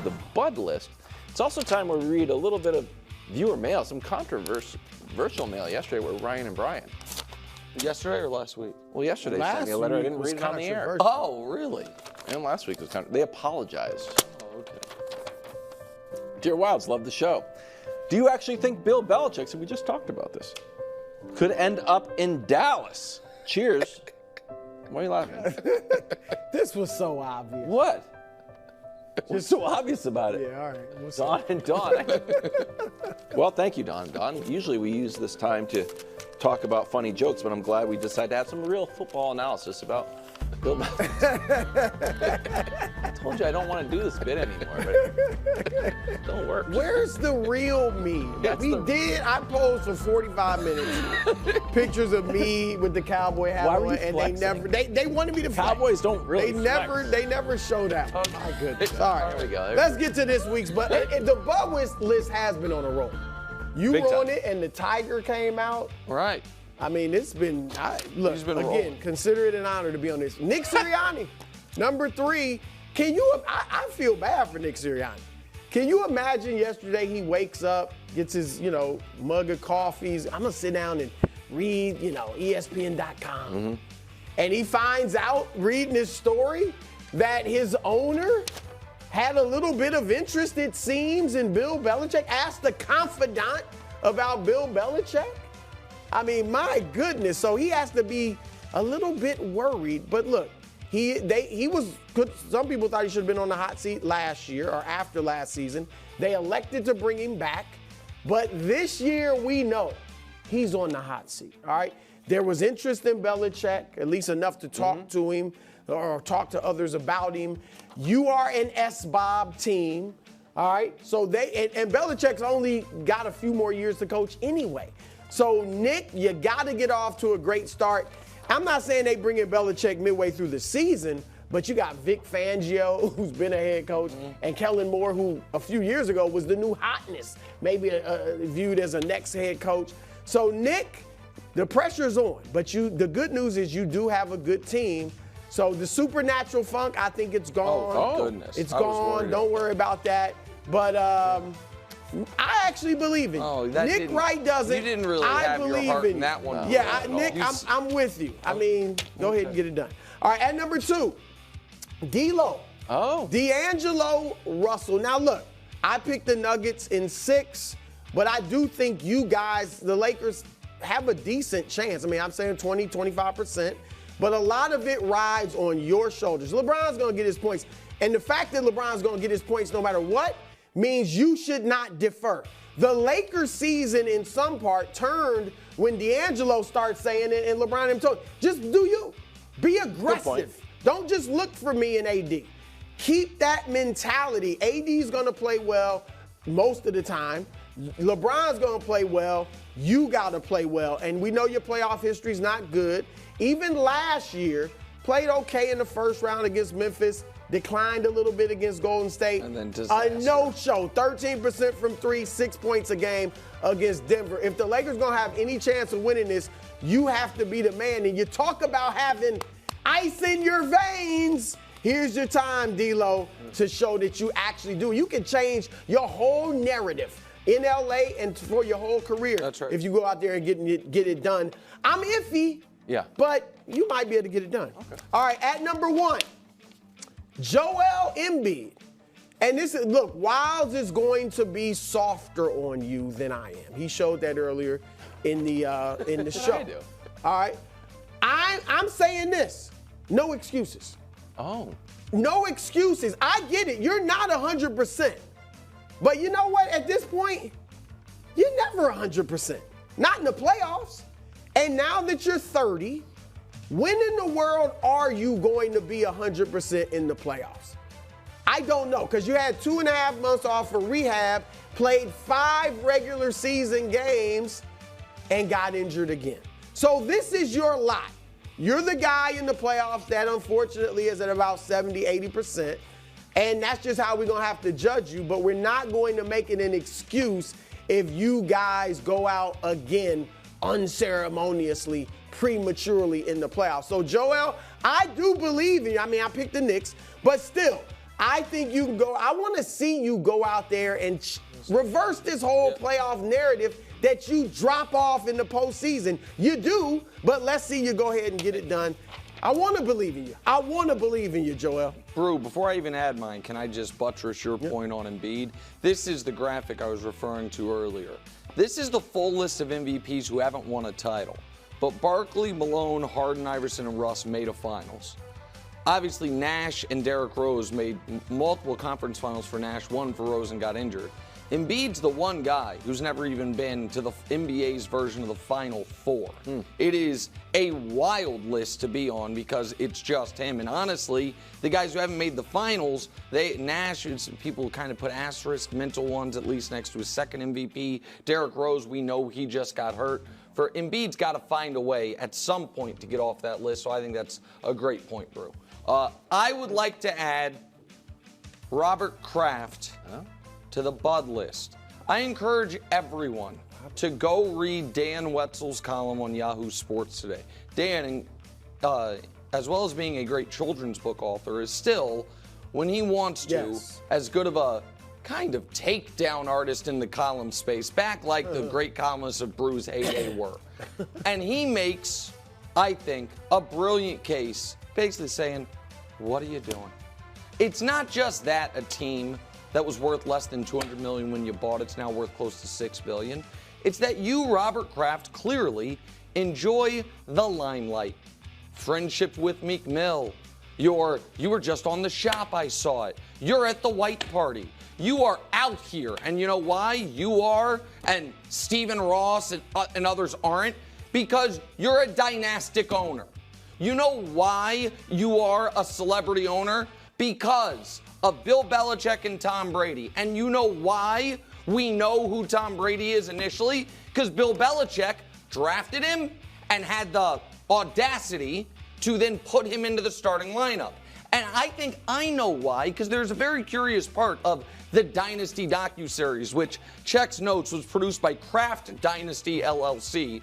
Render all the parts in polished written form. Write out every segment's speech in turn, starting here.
the Bud list. It's also time where we read a little bit of viewer mail, some controversial mail yesterday with Ryan and Brian. Yesterday or last week? Well, yesterday they sent me a letter. I didn't read it on the air. Oh, really? And last week was they apologized. Oh, okay. Dear Wilds, love the show. Do you actually think Bill Belichick, so we just talked about this, could end up in Dallas? Cheers. Why are you laughing? This was so obvious. What? What's so obvious about it? Yeah, all right. Don and Don. Well, thank you, Don. Usually we use this time to talk about funny jokes, but I'm glad we decided to have some real football analysis about Bill Belichick. I told you I don't want to do this bit anymore, but it don't work. Where's the real me? I posed for 45 minutes. Pictures of me with the cowboy hat on, and they wanted me to flex. Cowboys don't really They never showed out. Oh, my goodness. All right. There we go. Let's get to this week's, but the Bud list has been on a roll. You were on it, and the Tiger came out. Right. I mean, it's been, consider it an honor to be on this. Nick Sirianni, number 3. I feel bad for Nick Sirianni. Can you imagine yesterday he wakes up, gets his, mug of coffees. I'm going to sit down and read, ESPN.com. Mm-hmm. And he finds out, reading his story, that his owner had a little bit of interest, it seems, in Bill Belichick. Asked the confidant about Bill Belichick. I mean, my goodness. So he has to be a little bit worried. But look, some people thought he should have been on the hot seat last year or after last season. They elected to bring him back. But this year, we know he's on the hot seat, all right? There was interest in Belichick, at least enough to talk to him or talk to others about him. You are an S-Bob team, all right? So and Belichick's only got a few more years to coach anyway. So, Nick, you got to get off to a great start. I'm not saying they bring in Belichick midway through the season, but you got Vic Fangio, who's been a head coach, and Kellen Moore, who a few years ago was the new hotness, maybe viewed as a next head coach. So, Nick, the pressure's on, but the good news is you do have a good team. So, the supernatural funk, I think it's gone. Oh goodness. It's gone. Don't worry about that. But I actually believe in you. Nick Wright doesn't. You didn't really have your heart in that one. No. Yeah, Nick, I'm with you. I mean, go ahead and get it done. All right, at number 2, D-Lo. D'Angelo Russell. Now, look, I picked the Nuggets in 6, but I do think you guys, the Lakers, have a decent chance. I mean, I'm saying 20, 25%, but a lot of it rides on your shoulders. LeBron's going to get his points, and the fact that LeBron's going to get his points no matter what means you should not defer. The Lakers season, in some part, turned when D'Angelo started saying it and LeBron him told, just do you. Be aggressive. Don't just look for me and AD. Keep that mentality. AD's going to play well most of the time. LeBron's going to play well. You got to play well. And we know your playoff history's not good. Even last year, played okay in the first round against Memphis. Declined a little bit against Golden State. And then a no-show, 13% from 3, 6 points a game against Denver. If the Lakers going to have any chance of winning this, you have to be the man. And you talk about having ice in your veins. Here's your time, D-Lo, to show that you actually do. You can change your whole narrative in L.A. and for your whole career. That's right. If you go out there and get it done. I'm iffy, but you might be able to get it done. Okay. All right, at number 1. Joel Embiid. And look, Wilds is going to be softer on you than I am. He showed that earlier in the show. I do? All right. I'm saying this. No excuses. Oh. No excuses. I get it. You're not 100%. But you know what? At this point, you're never 100%. Not in the playoffs. And now that you're 30, when in the world are you going to be 100% in the playoffs? I don't know, because you had 2.5 months off for rehab, played 5 regular season games, and got injured again. So this is your lot. You're the guy in the playoffs that unfortunately is at about 70, 80%, and that's just how we're going to have to judge you, but we're not going to make it an excuse if you guys go out again unceremoniously, prematurely in the playoffs. So, Joel, I do believe in you. I mean, I picked the Knicks, but still, I think you can go. I want to see you go out there and reverse this whole playoff narrative that you drop off in the postseason. You do, but let's see you go ahead and get it done. I want to believe in you. I want to believe in you, Joel. Brew, before I even add mine, can I just buttress your point on Embiid? This is the graphic I was referring to earlier. This is the full list of MVPs who haven't won a title. But Barkley, Malone, Harden, Iverson, and Russ made a finals. Obviously, Nash and Derrick Rose made multiple conference finals for Nash, one for Rose and got injured. Embiid's the one guy who's never even been to the NBA's version of the Final Four. It is a wild list to be on because it's just him. And honestly, the guys who haven't made the finals, Nash, people kind of put asterisk mental ones at least next to his second MVP. Derrick Rose, we know he just got hurt. For Embiid's got to find a way at some point to get off that list, so I think that's a great point, Brew. I would like to add Robert Kraft to the Bud list. I encourage everyone to go read Dan Wetzel's column on Yahoo Sports today. Dan, as well as being a great children's book author, is still, when he wants to, as good of a kind of takedown artist in the column space, back like the great columnists of Brew's heyday were. And he makes, I think, a brilliant case, basically saying, what are you doing? It's not just that a team that was worth less than $200 million when you bought it's now worth close to $6 billion. It's that you, Robert Kraft, clearly enjoy the limelight. Friendship with Meek Mill. You were just on The Shop, I saw it. You're at the white party. You are out here. And you know why you are and Stephen Ross and others aren't? Because you're a dynastic owner. You know why you are a celebrity owner? Because of Bill Belichick and Tom Brady. And you know why we know who Tom Brady is initially? Because Bill Belichick drafted him and had the audacity to then put him into the starting lineup. And I think I know why, because there's a very curious part of the Dynasty docuseries, which checks notes was produced by Kraft Dynasty LLC,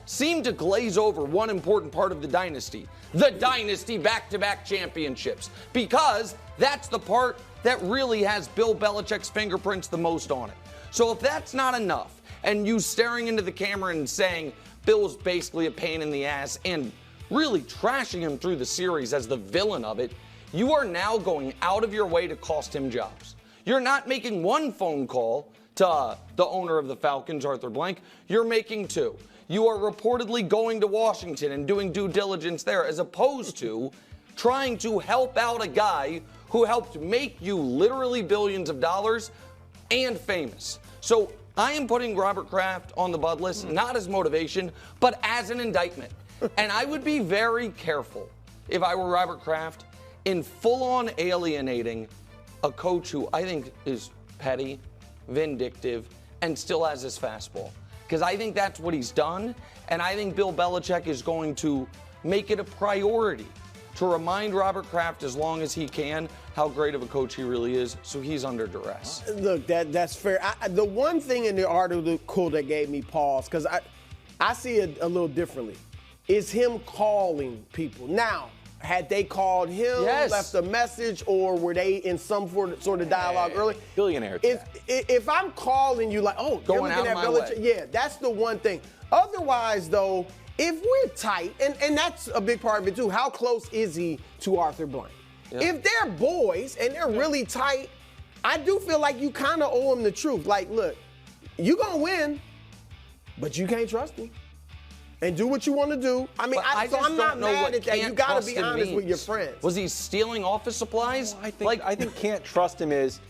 seemed to glaze over one important part of the Dynasty back-to-back championships, because that's the part that really has Bill Belichick's fingerprints the most on it. So if that's not enough, and you staring into the camera and saying Bill's basically a pain in the ass and really trashing him through the series as the villain of it, you are now going out of your way to cost him jobs. You're not making one phone call to the owner of the Falcons, Arthur Blank. You're making two. You are reportedly going to Washington and doing due diligence there, as opposed to trying to help out a guy who helped make you literally billions of dollars and famous. So I am putting Robert Kraft on the Bud list, not as motivation, but as an indictment. And I would be very careful, if I were Robert Kraft, in full-on alienating a coach who I think is petty, vindictive, and still has his fastball. Because I think that's what he's done, and I think Bill Belichick is going to make it a priority to remind Robert Kraft as long as he can how great of a coach he really is, so he's under duress. Look, that's fair. The one thing in the article that gave me pause, because I see it a little differently, is him calling people. Now, had they called him, left a message, or were they in some sort of dialogue early? Billionaire. If I'm calling you like, oh, going out of my way. Yeah, that's the one thing. Otherwise, though, if we're tight, and that's a big part of it too, how close is he to Arthur Blank? Yeah. If they're boys and they're really tight, I do feel like you kind of owe him the truth. Like, look, you gonna win, but you can't trust him. And do what you want to do. I mean, I'm not mad at that. You got to be honest with your friends. Was he stealing office supplies? I think can't trust him is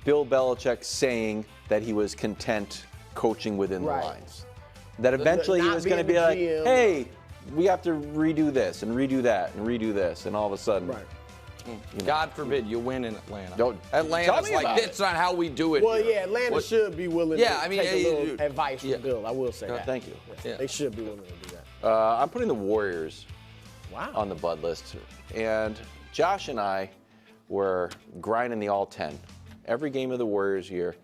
Bill Belichick saying that he was content coaching within the lines. That eventually he was going to be like, hey, we have to redo this and redo that and redo this, and all of a sudden. God forbid you win in Atlanta. Don't Atlanta's like, that's not how we do it. Well, here. yeah, Atlanta should be willing to take a little advice from Bill. I will say that. Thank you. Yeah. They should be willing to do that. I'm putting the Warriors on the Bud list. And Josh and I were grinding the all 10. Every game of the Warriors year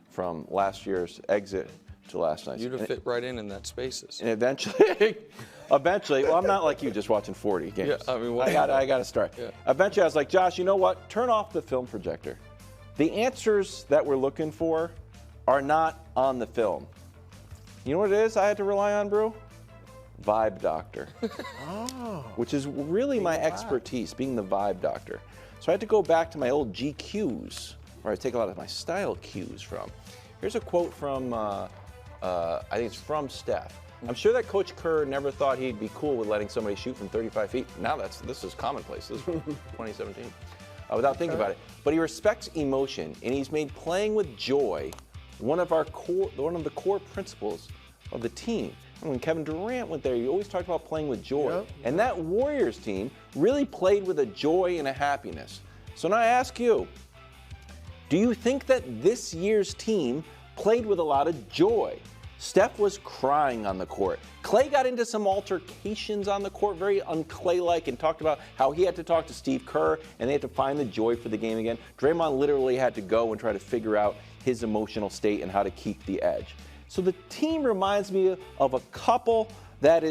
from last year's exit to last night. You'd have fit right in that spaces. And eventually, well, I'm not like you just watching 40 games. Yeah, I mean, I got to start. Yeah. Eventually, I was like, Josh, you know what? Turn off the film projector. The answers that we're looking for are not on the film. You know what it is I had to rely on, Brew? Vibe doctor. Which is really my expertise, being the vibe doctor. So I had to go back to my old GQs, where I take a lot of my style cues from. Here's a quote from, I think it's from Steph. I'm sure that Coach Kerr never thought he'd be cool with letting somebody shoot from 35 feet. Now this is commonplace. This is from 2017. Without thinking about it. But he respects emotion, and he's made playing with joy one of the core principles of the team. And when Kevin Durant went there, he always talked about playing with joy. Yep. And that Warriors team really played with a joy and a happiness. So now I ask you, do you think that this year's team played with a lot of joy? Steph was crying on the court. Clay got into some altercations on the court, very un-Clay-like, and talked about how he had to talk to Steve Kerr, and they had to find the joy for the game again. Draymond literally had to go and try to figure out his emotional state and how to keep the edge. So the team reminds me of a couple that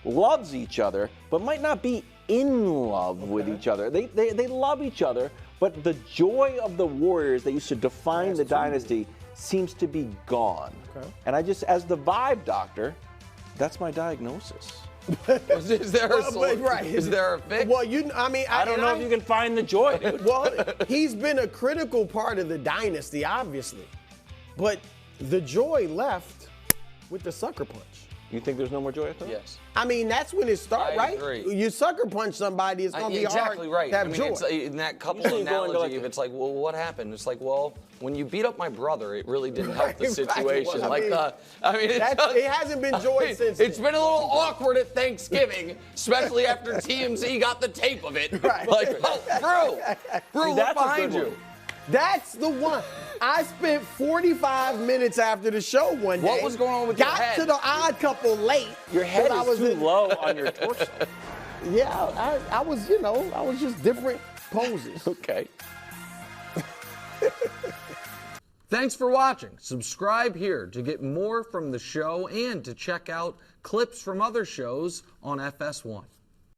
loves each other, but might not be in love with each other. They love each other, but the joy of the Warriors that used to define the dynasty seems to be gone. Okay. And I just, as the vibe doctor, that's my diagnosis. Is there a fix? Well, I don't know if you can find the joy, dude. Well, he's been a critical part of the dynasty, obviously. But the joy left with the sucker punch. You think there's no more joy after that? Yes. I mean, that's when it starts, right? Agree. You sucker punch somebody, it's going to be hard right. to have joy. It's, in that couple analogy, if it's like, well, what happened? It's like, well, when you beat up my brother, it really didn't help the situation. It hasn't been joy since. It's been a little awkward at Thanksgiving, especially after TMZ got the tape of it. Right. Like, oh, Brew, look behind you. That's the one. I spent 45 minutes after the show one day. What was going on with your head? Got to the Odd Couple late. Your head is too low on your torso. Yeah, I was, I was just different poses. Okay. Thanks for watching. Subscribe here to get more from the show and to check out clips from other shows on FS1.